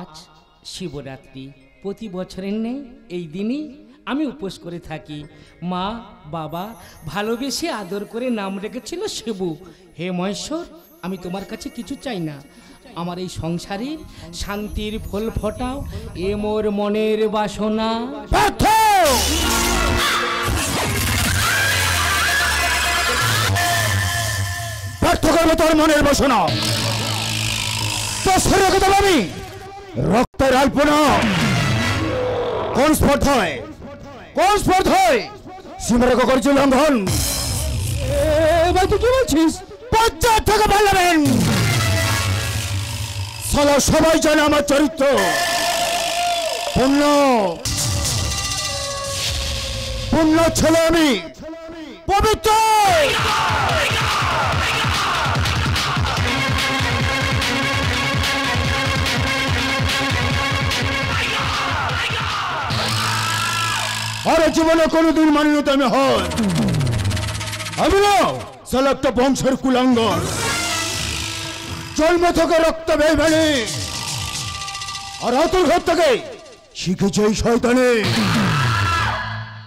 আজ শিবরাত্রি, প্রতি বছরের নেই এই দিনই আমি উপোস করে থাকি। মা বাবা ভালোবেসে আদর করে নাম রেখেছিল শিবু। হে মহেশ্বর, আমি তোমার কাছে কিছু চাই না, আমার এই সংসারে শান্তির ফুল ফোটাও, এ মোর মনের বাসনা। ব্যর্থ করবো তোর মনের বাসনা। তোর শরীরে কথা আমি রক্তের আলপনা। কোন স্পর্ধায় সীমারেখা করছি লঙ্ঘন। এবার তুই কি বলছিস? 50 টাকা পারলামেন সালা সবাই জানে আমার চরিত্র পূর্ণ ছেলে, আমি পবিত্র। আরে জীবনে কোনোদিন মানিনি তো আমি হয় আমি না সালা একটা বংশের কুলাঙ্গর। জন্ম থেকে রক্ত বেয়ে ফেলে আর আতুর ঘর থেকে শিখেছে এই শয়তানে।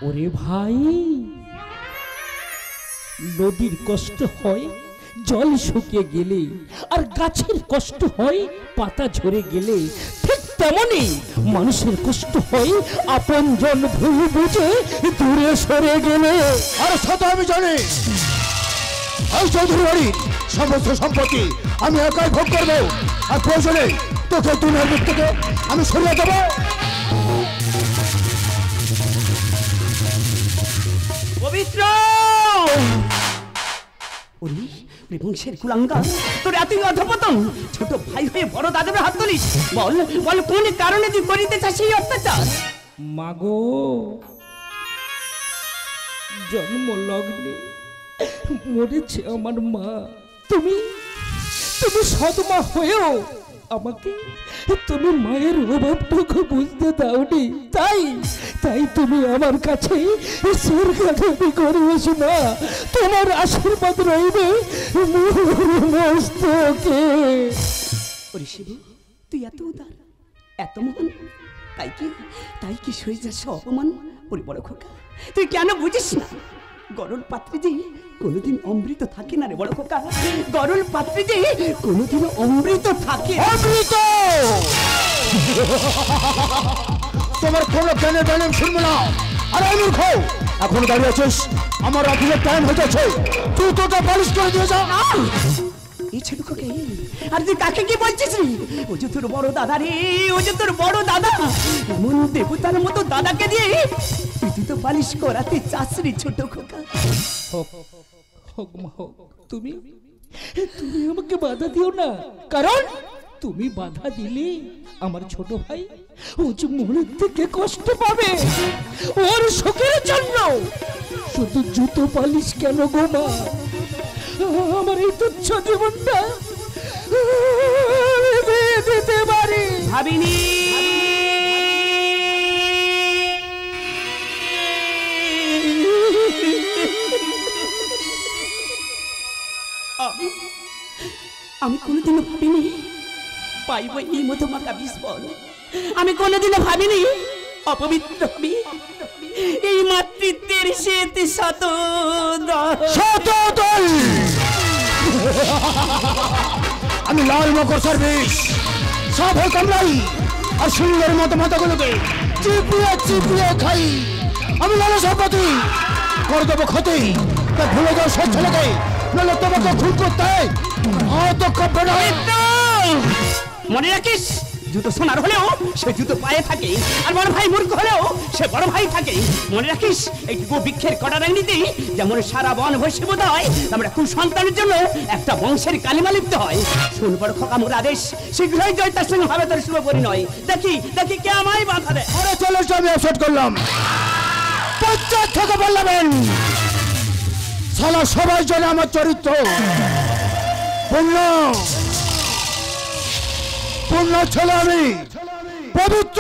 ওরে ভাই, নদীর কষ্ট হয় জল শুকিয়ে গেলে, আর গাছের কষ্ট হয় পাতা ঝরে গেলে, ঠিক তেমনি মানুষের কষ্ট হয় আপন জন ভুল বুঝে দূরে সরে গেলে। আর সেটা আমি জানি। এই চৌধুরী বাড়ির সমস্ত সম্পত্তি আমি একাই ভোগ করবো, আর প্রয়োজনে তোকে দুনিয়ার দিক থেকে আমি সরিয়ে দেবো। পবিত্র বংশের কুলাঙ্গার, তোর এতই অধপতন, ছোট ভাই হয়ে বড় দাদার হাত তুলিস। বল বল, কোন কারণে তুই করিতে চাস এই অত্যাচার? মাগো, জন্ম লগ্নে মরেছে আমার মা। তুমি সৎমা হয়েও আমাকে তুমি মায়ের অভাবটুকু বুঝতে দাওনি। তাই তুমি আমার কাছে স্বর্গাগামী করে এসো না। তোমার আশীর্বাদ রইবে মস্তকে। ওরে শিবু, তুই এত উদার, এত মহান, তাই কি সয়ে যাচ্ছে অপমান? ওরে বড় খোকা, তুই কেন বুঝিস না? গরল পাত্রে যে কোনোদিন অমৃত থাকে না রে বড় খোকা। গরল পাত্রে যে কোনোদিন অমৃত থাকে। অমৃত তোমার কোনো জ্ঞানের জ্ঞান শুনবো না। আর আমি খাও এখন দাঁড়িয়ে আছিস, আমার অফিসের টাইম হয়ে যাচ্ছে, তুই তোটা পালিশ করে দিয়ে যা। এই ছোট খোকে, আর তুই কাকে কি বলছিস রে? ও যে তোর বড় দাদা রে, ও যে তোর বড় দাদা। এমন দেবতার মতো দাদাকে দিয়ে তুই তো পালিশ করাতে চাস রে ছোট খোকা। হোক মা হোক, তুমি আমাকে বাধা দিও না, কারণ তুমি বাধা দিলে আমার ছোট ভাই ও যে মনের থেকে কষ্ট পাবে। ওর শোকের জন্য শুধু জুতো পালিশ কেন গো মা, আমার এই তুচ্ছ জীবনটা দিতে পারি ভাবিনি। আমি কোনোদিনও ভাবিনি পাইব এই মতো মাকা বিস্ফোরণ। আমি কোনোদিনও ভাবিনি অপবিত্র হবি এই মাতৃত্বের সেতে শত আমি লাল মকর সার্ভিস সব হয়ে কামড়াই আর সুন্দর মতো মাথাগুলোকে চিপিয়ে খাই। আমি লাল সম্পত্তি করে দেবো ক্ষতি, তা ভুলে যাও সব ছেলেকে, নাহলে তোমাকে খুন করতে মনে রাখিস। জুতো সোনার হলেও সে জুতো পায়ে থাকে, আর বড় ভাই মূর্খ হলেও সে বড় ভাই থাকে। মনে রাখিস, এইটুকু বৃক্ষের কটার নীতি যেমন সারা বন ভস্মীভূত হয়, আমরা কুসন্তানের জন্য একটা বংশের কালিমা লিপ্ত হয়। শুন বড় খোকা, মোর আদেশ শীঘ্রই জয়তার সঙ্গে হবে তোর শুভ পরিণয়। দেখি কে আমায় বাধা দেয়। আরে চলো, আমি অ্যাকসেপ্ট করলাম। 50 টাকা বললাম সালা সবাই জানে আমার চরিত্র পূর্ণ ছেলে, আমি পবিত্র।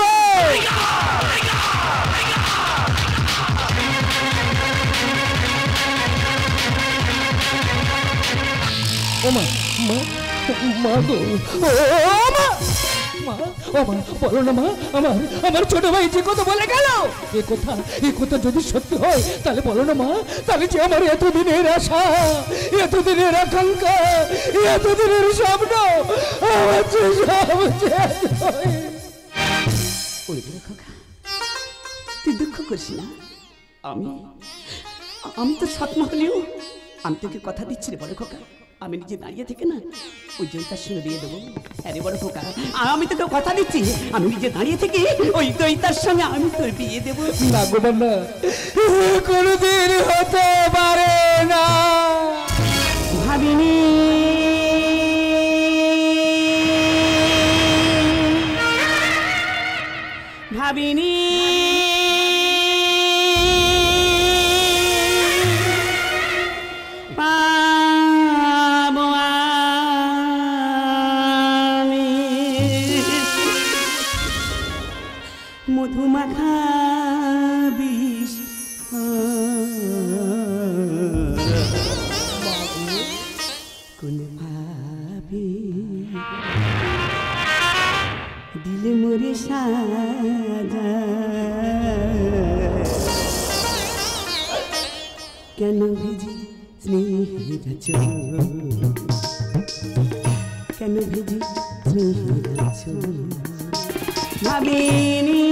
ও মা, মা গো, ও মা। মা ও মা বলো না মা, আমার আমার ছোট ভাই যে কথা বলে গেল, এ কথা যদি সত্যি হয় তাহলে বলো না মা, তাহলে যে আমার এতদিনের আশা, এতদিনের আকাঙ্ক্ষা, এতদিনের স্বপ্ন আমার যে সব শেষ হয়ে। ওই খোকা, তুই দুঃখ করিস না। আমি তো সৎমা হলেও আমি তোকে কথা দিচ্ছি রে বড় খোকা, আমি নিজে দাঁড়িয়ে থেকে না ওই দইতার সঙ্গে বিয়ে দেবো। হ্যাঁ রে বড় খোকা, আমি তোকে কথা দিচ্ছি, আমি নিজে দাঁড়িয়ে থেকে ওই দইতার সঙ্গে আমি তোর বিয়ে দেবো। না গো বাবা, কোনোদিন হতে পারে না। ভাবিনি ভাবিনি মধুমাখা বিষ কোন ভাবে দিলে মোরে সাজা, কেন ভিজি স্নেহের চোখ, কেন ভিজি স্নেহের চোখ। ভাবিনি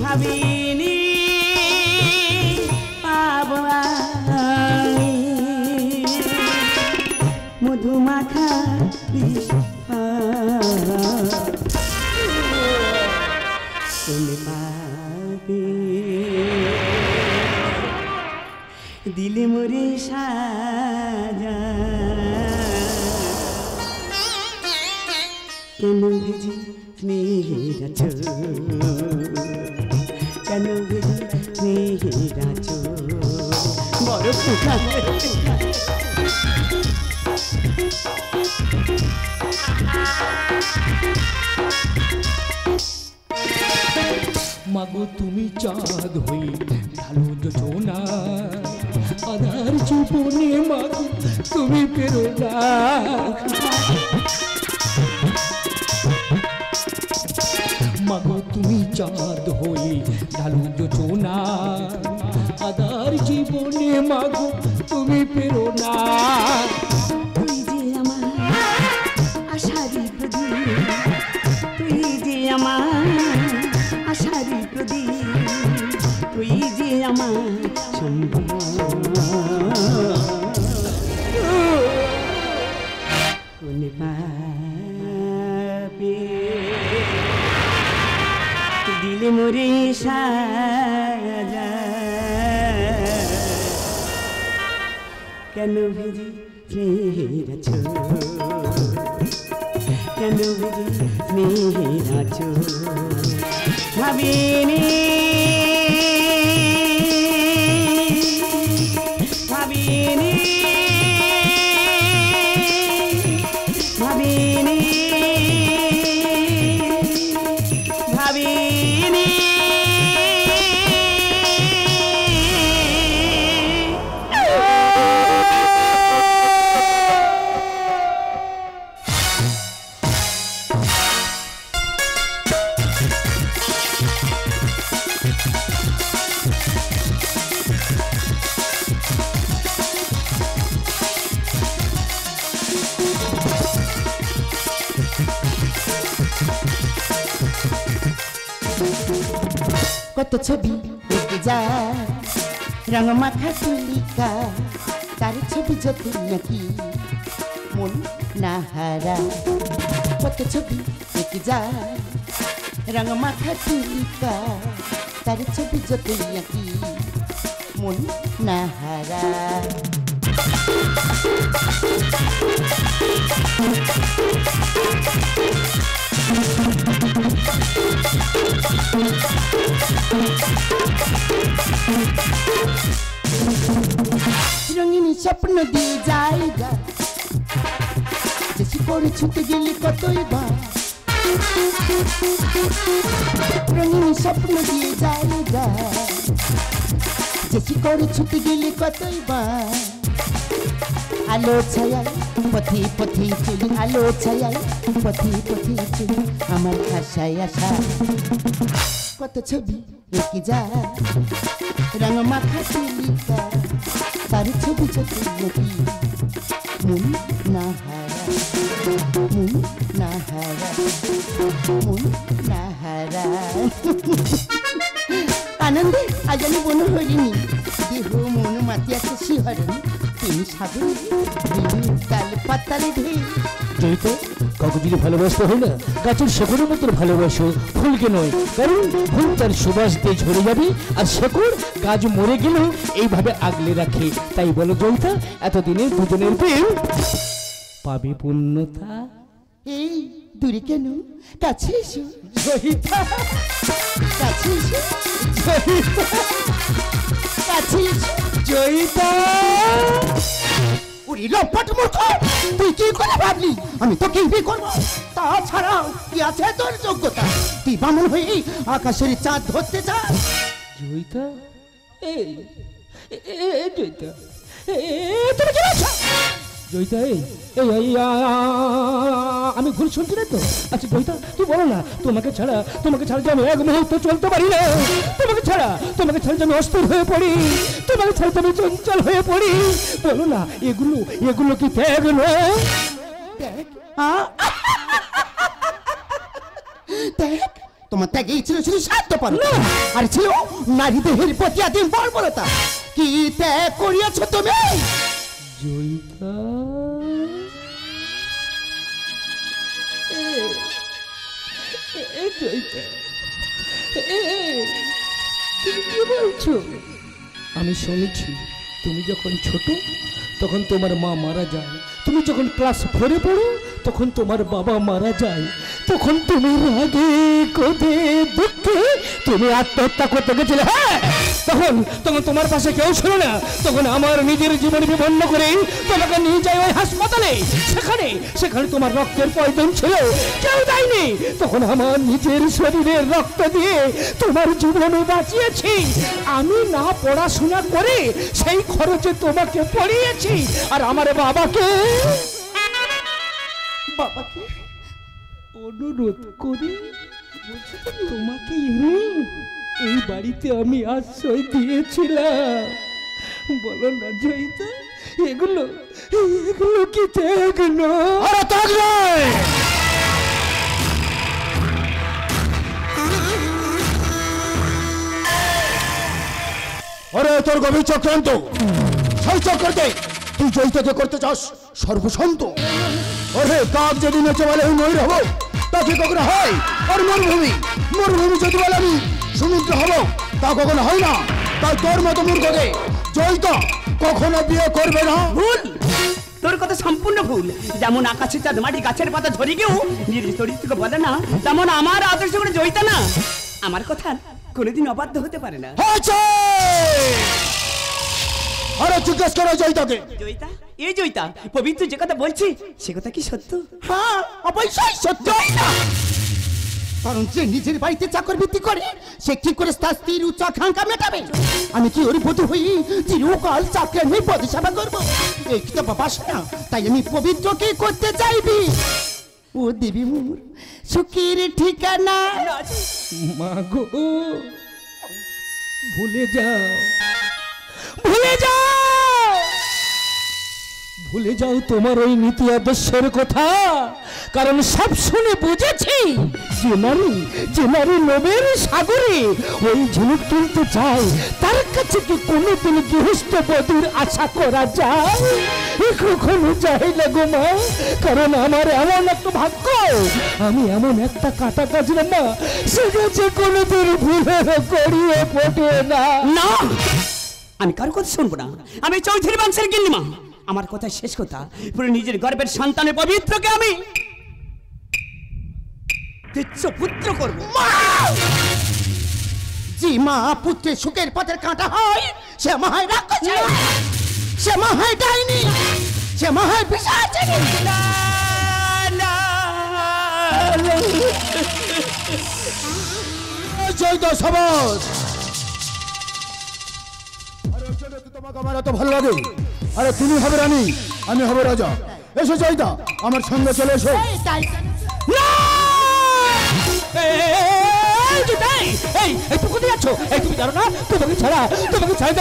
ভাবিনি পাবো আমি মধুমাখা বিষ, কোন পাবে দিলে মোরে সাজা, কেন ভিজি স্নেহের চোখ, কেন ভিজি স্নেহের চোখ। বড় খোকা মাগো তুমি চাঁদ হই ঢালো যোজনা, আধার জীবনে মাগো তুমি পেরো না। মাগো তুমি চাঁদ হই ঢালো যোজনা, আধার জীবনে মাগো তুমি পেরো না। তুই যে আমার আশারি প্রদীপ, তুই যে আমার আশারি প্রদীপ, তুই যে আমার কোন পাবে দিলে মোরে সাজা, কেন ভিজি স্নেহের চোখ, কেন ভিজি স্নেহের চোখ। ভাবিনি ভাবিনি ভাবিনি ভাবিনি কত ছবি এঁকে যায় রঙ মাখা তুলিকা, তার ছবি যত নাকি মন না হারা। কত ছবি এঁকে যায় রঙ মাখা তুলিকা, তার ছবি যত নাকি মন না হারা। রঙিনী স্বপ্ন দিয়ে জায়গা, বেশি করে ছুটে গেলে কতই বা। রঙিনী স্বপ্ন দিয়ে জায়গা, বেশি করে ছুটে গেলে কতই বা। আলো ছায়ায় পথি পথি চলি আলো ছায়ায় পথি পথি চলি আমার আশায় আশা কত ছবি এঁকে যায় রঙ মাখা চিলিকা তার ছবি চোখে নদী মন না হারা মন না হারা মন না হারা আনন্দে আজ আমি বন হরিণী দেহ মন মাতিয়াছে শিহরণ তিনি সাগরে তাল পাতালে ঢেউ জয়িতা কাউকে যদি ভালোবাসতে হয় না গাছের শেকড়ের মতো ভালোবাসো ফুলকে নয়, কারণ ফুল তার সুবাস দিয়ে ঝরে যাবে আর শেকড় গাছ মরে গেলেও এইভাবে আগলে রাখে। তাই বলো জয়িতা, এতদিনে দুজনের প্রেম পাবে পূর্ণতা। এই দূরে কেন কাছে এসো জয়িতা, কাছে এসো কাছে এসো জয়িতা, ওরে লম্পট মূর্খ, তুই কি করে ভাবলি আমি তোকে বিয়ে করবো? তাছাড়াও কি আছে তোর যোগ্যতা? তুই বামন হয়ে আকাশের চাঁদ ধরতে চাস? জয়িতা, এই জয়িতা, তুমি কি বলছো? জয়িতা, আমি ভুল শুনছি না তো? আচ্ছা জয়িতা, তুই বলো না, তোমাকে ছাড়া যে আমি এক মুহূর্ত চলতে পারি না। তোমাকে ছাড়া যে আমি অস্থির হয়ে পড়ি, তোমাকে ছাড়া আমি চঞ্চল হয়ে পড়ি। বলো না, এগুলো কি ত্যাগ নয়? দেখ, তোমার ত্যাগেই ছিল শুধু স্বার্থপরতা, আর ছিল নারী দেহের প্রতি আদিম বর্বরতা। কি ত্যাগ করিয়াছ তুমি? জয়িতা, জয়িতা, তুমি কি বলছো? আমি শুনেছি তুমি যখন ছোট তখন তোমার মা মারা যায়, তুমি যখন ক্লাস 4-এ পড়ো তখন তোমার বাবা মারা যায়, তখন তুমি রাগে ক্রোধে দুঃখে তুমি আত্মহত্যা করতে গেছিলে। হ্যাঁ, তখন তোমার পাশে কেউ ছিল না। তখন আমার নিজের জীবন বিপন্ন করে তোমাকে নিয়ে যাই ওই হাসপাতালে। সেখানে তোমার রক্তের প্রয়োজন ছিল, কেউ দেয়নি। তখন আমার নিজের শরীরের রক্ত দিয়ে তোমার জীবন বাঁচিয়েছি। আমি না পড়াশোনা করে সেই খরচে তোমাকে পড়িয়েছি। আর আমার বাবাকে অনুরোধ করি তোমাকে এই বাড়িতে আমি আশ্রয় দিয়েছিলাম। বলো না জয়িতা, এগুলো কি ত্যাগ নয়? ত্যাগ নয়। আরে তোর গভীর চক্রান্ত, সেই চক্রতে তুই জয়িতাকে করতে চাস সর্বসন্ত। ওরে কাক যদি নেচে বলে আমি ময়ূর হবো, তা কি কখনো হয়? আর মরুভূমি যদি বলে আমি সমুদ্র হবো, তা কখনো হয় না। তাই তোর মতো মূর্খকে জয়িতা কখনো বিয়ে করবে না। ভুল, তোর কথা সম্পূর্ণ ভুল। যেমন আকাশের চাঁদ মাটি গাছের পাতা ঝরে গেও নিজের চরিত্রকে বলে না, তেমন আমার আদর্শ করে জয়িতা না আমার কথা কোনোদিন অবাধ্য হতে পারে না। আরে জিজ্ঞেস করো জয়িতাকে। জয়িতা, এই জয়িতা, পবিত্র যে কথা বলছি সে কথা কি সত্য? হ্যাঁ, অবশ্যই সত্য। কারণ যে নিজের বাড়িতে চাকর বৃত্তি করে সে কি করে তার স্ত্রীর উচ্চ আকাঙ্ক্ষা মেটাবে? আমি কি ওর বধূ হই চিরকাল চাকরের হয়ে পদ সেবা করবো? এই কি তো বাবা শোনা, তাই আমি পবিত্রকে করতে চাইবি। ও দেবী মোর সুখের ঠিকানা। মা গো, ভুলে যাও তোমার ওই নীতি আদর্শের কথা। কারণ সব শুনে বুঝেছি যে নারী লোভের সাগরে ওই ঝিনুক তুলতে চায়, তার কাছে কি কোনোদিন গৃহস্থ বধূর আশা করা যায়? কখনো যায় না গো মা। কারণ আমার এমন একটা ভাগ্য, আমি এমন একটা কাটা কাজলাম না, সে কাছে কোনোদিন ভুলের করিয়ে ফোটে না। না, আমি কার কথা শুনবো না। আমি চৌধুরী বংশের গিন্নিমা। আমার কথা শেষ কথা, পুরো নিজের গর্বের সন্তানের পবিত্রকে আমি পুত্র করবো। যে মা পুত্রের সুখের পথের কাঁটা হয় সে মা হয় রাক্ষসী, সে মা হয় ডাইনি, সে মা হয় পিশাচিনী। জয়িতা সাবাস। আরে তোমাকে আমার এত ভালো লাগে। আরে তুমি হবে রানী, আমি হব রাজা। এসো জয়দা, আমার সঙ্গে চলে এসো। কোথায় যাচ্ছ? তুমি জানো না তোমাকে ছাড়া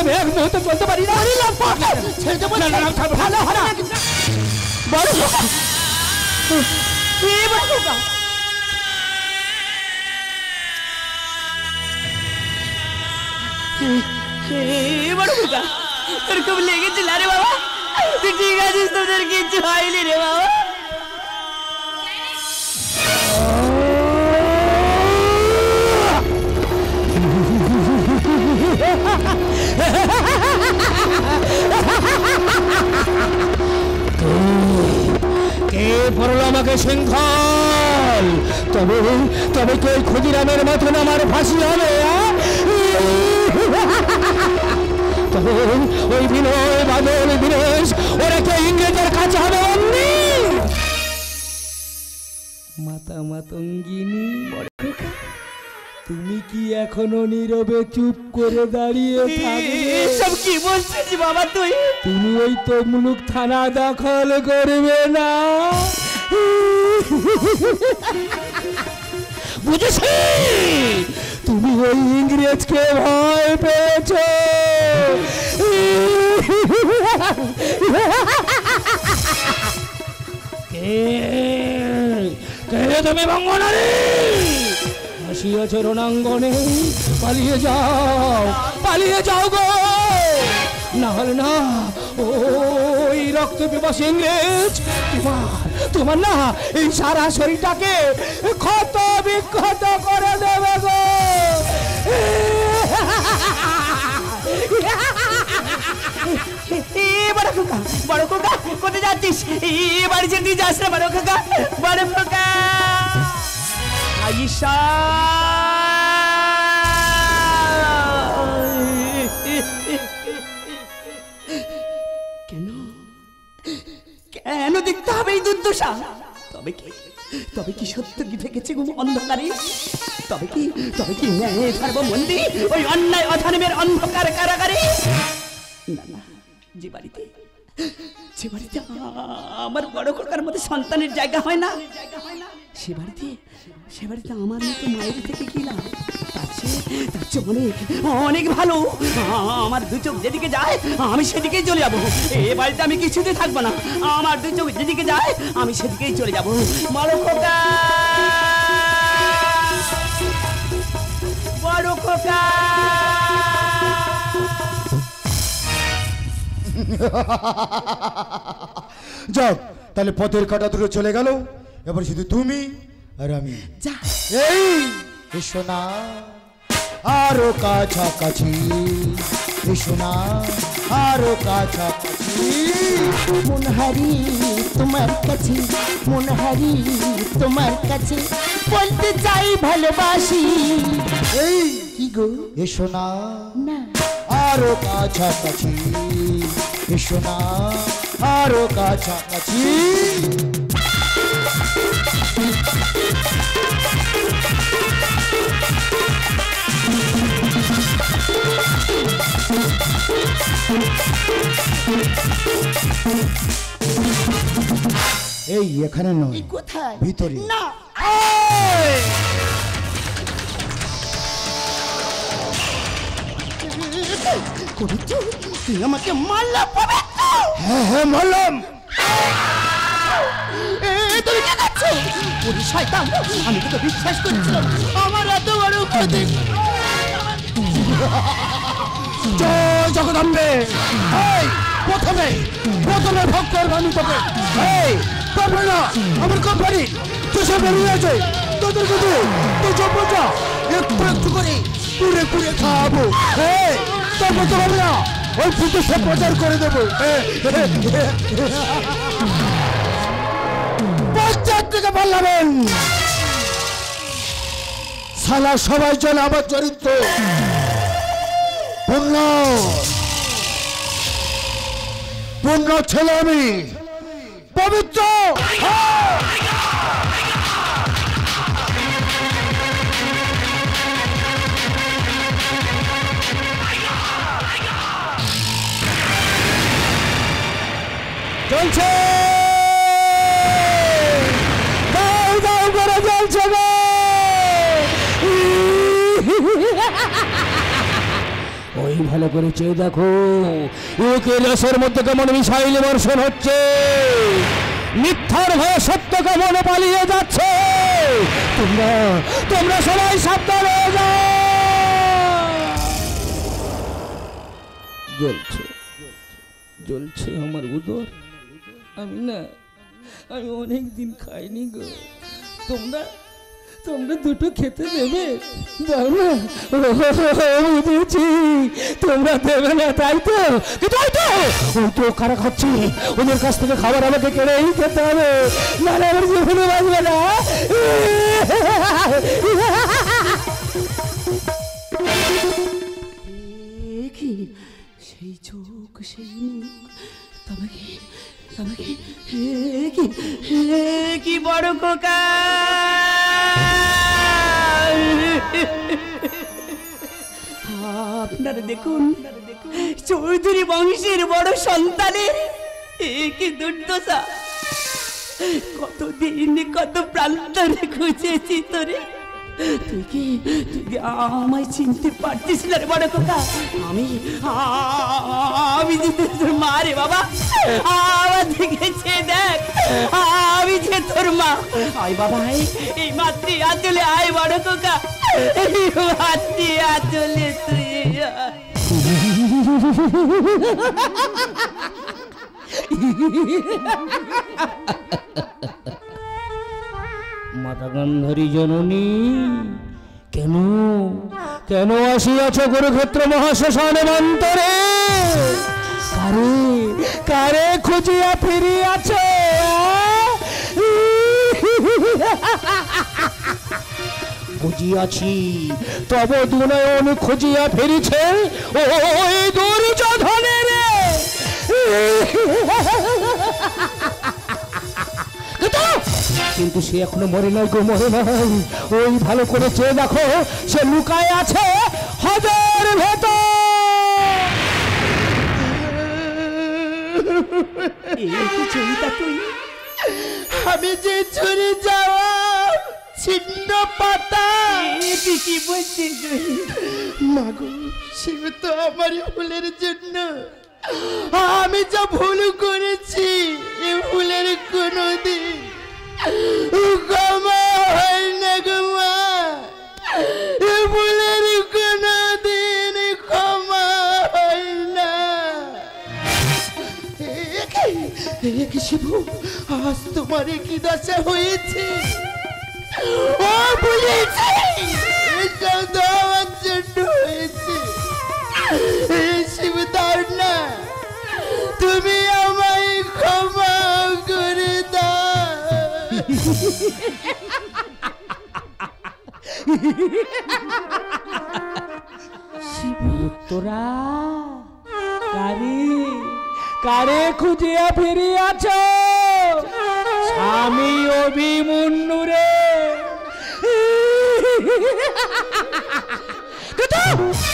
আমি এক মুহূর্তে চলতে পারি না। ছেড়ে দেবো না, ভালো হয় না। বড় তোর খুব লেগেছিল রে বাবা। তুই ঠিক আছিস? তোদের কিচ্ছু হয়নি রে বাবা? কে পড়লো আমাকে সিংহল? তবে কে ক্ষুদিরামের মতন আমার ফাঁসি হবে? তবে ওই বিনয় বাদল বিনেশ ওরা কে ইংরেজের কাছে হবে? অমনি মাতা মাতঙ্গিনী, তুমি কি এখনো নীরবে চুপ করে দাঁড়িয়ে থাকবে? সব কি বলছিস বাবা তুই? তুমি ওই তমলুক থানা দখল করবে না? বুঝেছি তুমি ওই ইংরেজকে ভয় পেয়েছ। কে তুমি বঙ্গনারী? আসিয়াছ রণাঙ্গনে, পালিয়ে যাও গো, না হলে না ওই রক্ত পিপাসী ইংরেজ তোমার না এই সারা শরীরটাকে ক্ষত বিক্ষত করে দেবে গো। বড় খোকা কোথায় যাচ্ছিস? বাড়ি ছেড়ে দিয়ে যাস না বড় খোকা। বড় খোকা আয়িশা, কেন দেখতে হবে এই দুর্দশা? তবে কি সত্য কি থেকেছে অন্ধকারে? তবে কি ন্যায় ধর্ম মন্দির ওই অন্যায় অধর্মের অন্ধকার কারাগারে? না, যে বাড়িতে আমার বড় খোকার মধ্যে সন্তানের জায়গা হয় না, সে বাড়িতে আমার মতো মায়ের থেকে কি লাভ? তার চেয়ে অনেক ভালো আমার দু চোখ যেদিকে যায় আমি সেদিকেই চলে যাবো। এ বাড়িতে আমি কিছুতে থাকবো না। আমার দু চোখ যেদিকে যায় আমি সেদিকেই চলে যাবো। বড় খোকা, বড় খোকা। যাক, তাহলে পথের কাটা দুটো চলে গেল, এবার শুধু তুমি আর আমি। এই এসো না আরো কাছাকাছি, এসো না আরো কাছাকাছি। মনহারি তোমার কাছে, মনহারি তোমার কাছে বলতে চাই ভালোবাসি। এই কি গো? এসো না না আরো কাছাকাছি, এসো না আরো কাছাকাছি। এই এখানে নয়, কোথায়? ভিতরে। না তুই আমাকে মারলা? হ্যাঁ মারলাম। তুমি কে করছো? ওরে শয়তান, আমি তোকে বিশ্বাস করছিলাম। আমার এত বড় ক্ষতি। জয় জগদম্বে। এই প্রথমে ভোগ করবো আমি তোকে। এই করবে না আমার কোম্পানি, তুই সব বেরিয়ে আছে তোদের কাছে। তুই জব্বটা একটু করে পুরে খাওয়াবো। তারপর তো হবে না, ওই ফুটে সব প্রচার করে দেবো। পঞ্চায়েত থেকে বললাম শালা সবাই জানে আমার চরিত্র পূর্ণ ছেলে, আমি পবিত্র। জ্বলছে, দাও দাও করে জ্বলছে গো। ওই ভালো করে চেয়ে দেখো, ইউক্রেনের মধ্যে কেমন মিসাইল বর্ষণ হচ্ছে, মিথ্যার ভয়ে সত্য কেমন পালিয়ে যাচ্ছে। তোমরা তোমরা সবাই সাবধান হয়ে যাও। জ্বলছে জ্বলছে আমার উদর, আমি অনেক দিন খাইনি গো। তোমরা তোমরা দুটো খেতে দেবে? দাও না। বুঝেছি তোমরা দেবে না, তাই তো? তাই তো, ওই তো কারা খাচ্ছে, ওদের কাছ থেকে খাবার আমাকে কেড়েই খেতে হবে, নাহলে আমার জীবনে বাঁচবে না। সেই চোখ, সেই মুখ, তবে কি বড় খোকা, আপনারা দেখুন, চৌধুরী বংশের বড় সন্তানের কি দুর্দশা। কতদিন কত প্রান্তরে খুঁজেছি তোরে, তুই কি আমায় চিনতে পারতিস না রে বড় কথা? আমি যে তোর মা রে বাবা, আমার দেখেছে দেখ, আমি যে তোর মা। আয় বাবা, এই মাতৃ আঁচলে আয় বড় কোকা, এই মাতৃ আঁচলে তুই। মাতা গান্ধারী জননী, কেন কেন আসিয়াছ কুরুক্ষেত্র মহাশ্মশানে মন্তরে? কারে কারে খুঁজিয়া ফিরিয়াছ? খুঁজিয়াছি তব দুনয়ন খুঁজিয়া ফিরিছে ওই দুর্যোধনের। কিন্তু সে এখনো মরে নাই গো, মরে নাই। ওই ভালো করে চেয়ে দেখো, সে লুকায় আছে হজের ভেতর। আমি যে ছুরি যাওয়া ছিন্ন পাতা, কি বলছিস মাগো? সে তো আমার ভুলের জন্য, আমি যা ভুল করেছি এ ভুলের কোনোদিন ক্ষমা হয় না গো মা, এ ভুলের কোনোদিন ক্ষমা হয় না। শিবু, আজ তোমার কি দশা হয়েছে? ও বলেছি এসব তো আমার জন্য হয়েছে। শিবদার না, তুমি আমায় ক্ষমা করে দাও। তোরা কারে কারে খুঁজিয়া ফিরিয়াছ? স্বামী অভিমন্যু রে।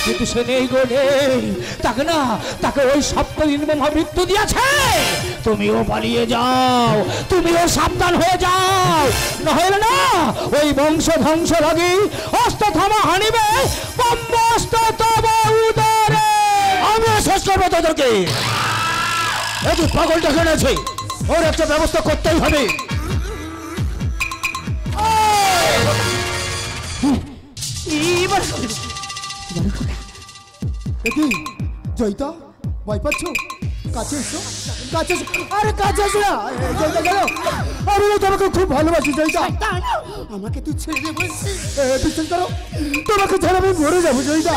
কিন্তু সে নেই গো, নেই। তাকে না, তাকে ওই সপ্তদিন মহামৃত্যু দিয়েছে। তুমিও পালিয়ে যাও, তুমিও সাবধান হয়ে যাও, নহলে না ওই বংশ ধ্বংস লাগি অস্ত্র থামা হানিবে ব্রহ্মাস্ত্র তব উদরে। আমি শেষ করবো তোদেরকে। এই পাগলটা এখানে আছে, ওর একটা ব্যবস্থা করতেই হবে। জয়িতা, ভয় পাচ্ছ? কাছে এসো, কাছে এসো। আরে কাছে এসো না, জয়িতা গেল। আমি তোমাকে খুব ভালোবাসি জয়িতা, আমাকে তুই ছেড়ে দে বলছিস? বিশ্বাস করো, তোমাকে ছাড়া আমি মরে যাবো জয়িতা।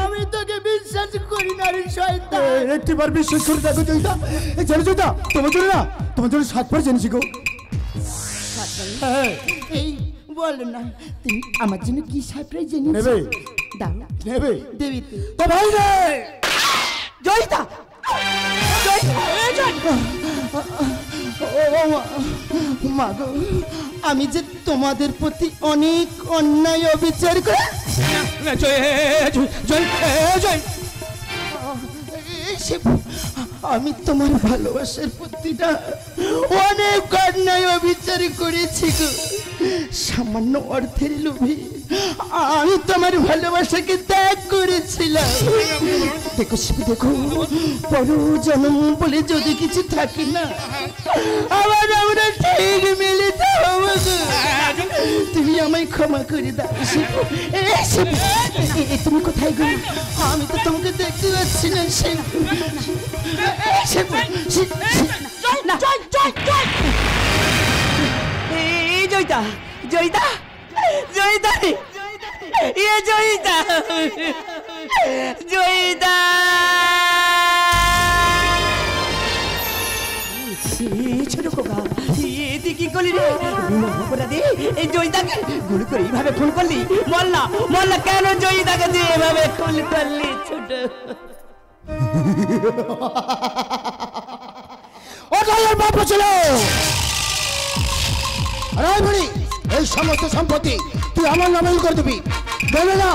আমি তোকে বিশ্বাস করি না রে শয়তান। একটিবার বিশ্বাস করে দেখো জয়িতা। জানো জয়িতা, তোমার জন্য না, তোমার জন্য 7 বার জেনেছি গো। এই বল না, তুমি আমার জন্য কি সারপ্রাইজ জেনেছো? নেবে দাও, নেবে দেবী তো ভাই রে। জয়িতা, মা গো, আমি যে তোমাদের প্রতি অনেক অন্যায় অবিচার করে। আমি তোমার ভালোবাসার প্রতিটা অনেক কান্নায় অবিচার করেছি গো। সামান্য অর্থের লোভে আমি তোমার ভালোবাসাকে ত্যাগ করেছিলাম। দেখো শিবু দেখো, পর জন্ম বলে যদি কিছু থাকে না, আবার আমরা ঠিক মিলিত হব গো। তুমি আমায় ক্ষমা করে দাও শিবু। তুমি কোথায় গো? আমি তো তোমাকে দেখতে পাচ্ছি না শিবু। জয়িতা জয়িতা জয়িতা এ জয়িতা জয়িতা ছোট খোকা এতে কি করলি রে? অপরাধী এই জয়িতাকে গুলি করে এইভাবে খুন করলি? মল্লা মল্লা কেন জয়িতাকে দিয়ে এভাবে খুন করলি? ছোট ওটাই বাপ ছিল। এই সমস্ত সম্পত্তি তুই আমার নামে করে দিবি, বলে না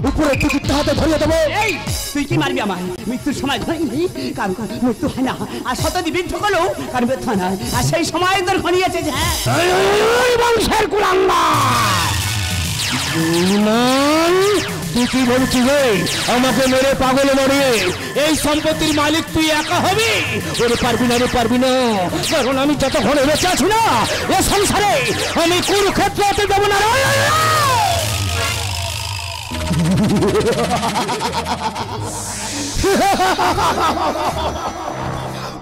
উপরে টিকিট হাতে ধরিয়ে দেবো। এই তুই কি মারবি আমার? মৃত্যুর সময় ধরেনি, কারণ মৃত্যু হয় না, আর শতাব্দী বৃদ্ধ করলেও কারণ মৃত্যু হয় না, আর সেই সময় তোর ঘনিয়েছে যে বংশের কুলাঙ্গার তুই কি বলছিস? আমাকে মেরে পাগল মারিয়ে এই সম্পত্তির মালিক তুই একা হবি? ওরে পারবি না, রে পারবি না, কারণ আমি যতক্ষণ বেঁচে আছি না এ সংসারে আমি কুরুক্ষেত্র হতে দেবো না।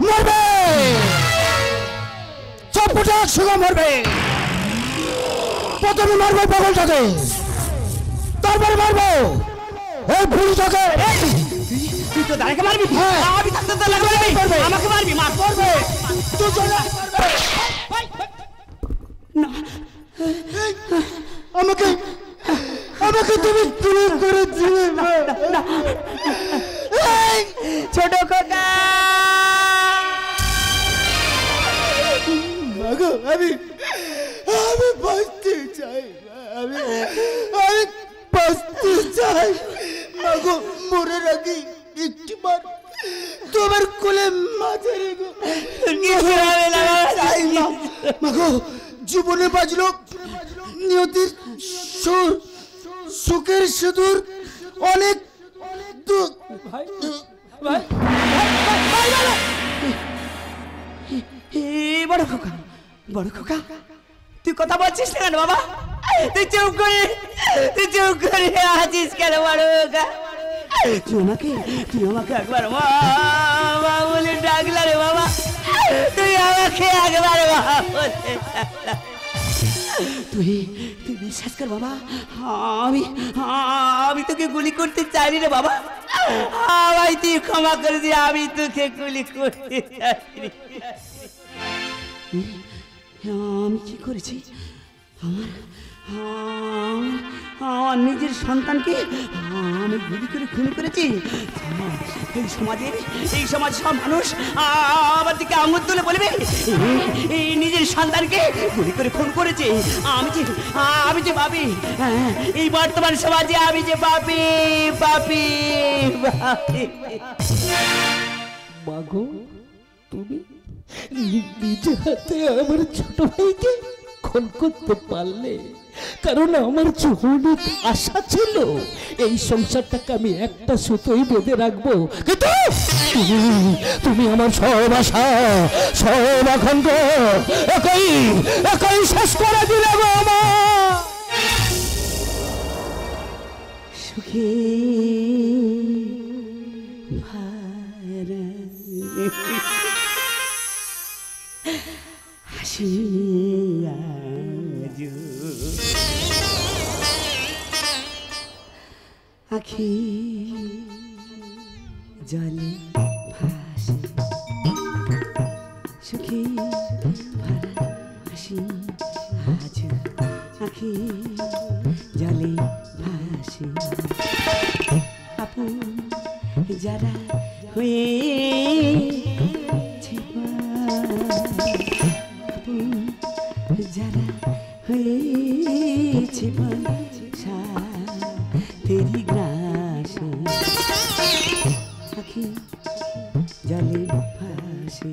মরবে সবটা একসঙ্গে মরবে। প্রথমে মারবো পাগলটাকে, তারপরে মারবো এই ভুলটাকে। তুই তো দাঁড়াকে মারবি? আমি থাকতে তো লাগবে, আমাকে মারবি? মার পড়বে না। আমাকে আমাকে তুমি তুলে করে দিলে ছোট খোকা। আমি আমি বাঁচতে চাই, আমি বাঁচতে চাই। মাগো মরে রাখি একটি বার তোমার কোলে মাঝে রেখো। মাগো জীবনে বাজলো নিয়তির সুর, সুখের সুদূর অনেক বড় খোকা, বড় খোকা তুই কথা বলছিস না কেন বাবা? তুই চুপ করে আছিস কেন বড় খোকা? তুই আমাকে একবার মা বলে ডাকলা রে বাবা, তুই আমাকে একবার মা বলে তুই বিশ্বাস কর বাবা, আমি তোকে গুলি করতে চাইনি রে বাবা। ভাই তুই ক্ষমা করে দিয়ে, আমি তোকে গুলি করতে চাইনি। আমি কি করেছি? আমার নিজের সন্তানকে আমি গুলি করে খুন করেছি। এই সমাজ সব মানুষ আমার দিকে আঙুল তুলে বলবে এই নিজের সন্তানকে গুলি করে খুন করেছে। আমি যে পাপী, এই বর্তমান সমাজে আমি যে পাপী পাপী পাপী। মাগো তুমি নিজে হাতে আমার ছোট ভাইকে খুন করতে পারলে, কারণ আমার অনেক আশা ছিল এই সংসারটাকে আমি একটা সুতোই বেঁধে রাখবো, কিন্তু তুমি আমার সব আশা সব আকাঙ্ক্ষ একাই শেষ করে দিলে গো আমার। সুখে হাসি আখি জলে ভাসে, সুখে ভরা হাসি আজ আখি জলে ভাসে। আপন যারা হয়েছে যারা হয়েছে তেরি গ্রাস আখি জলে ভাসে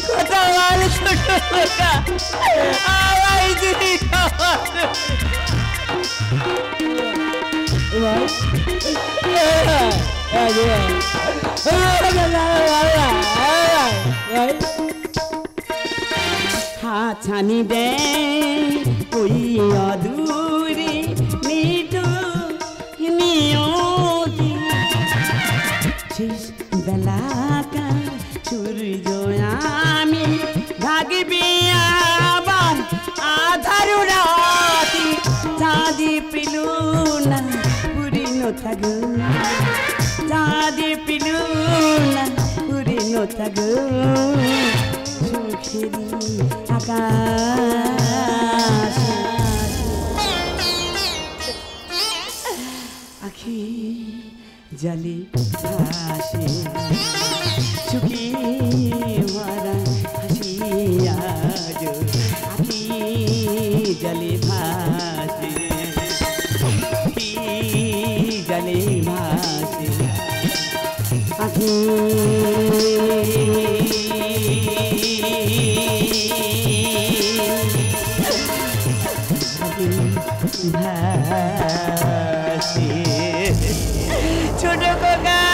কথা বল ছোট খোকা আমায় যদি হাছানি দে ওই অদূরে নিটু নিয়তি শেষ বেলাকার সূর্য আমি ভাগবি আবার আধার রাতি চাঁদি পিলু না পুরিন থাকো চাঁদি পিলু না পুরিন থাকো সুখেরি আকাশ আখি জলে ভাসে সুখী মারা হাসিয়া আখি জলে ভাসে সুখী জলে ভাসে আখি ভাসে ছোট খোকা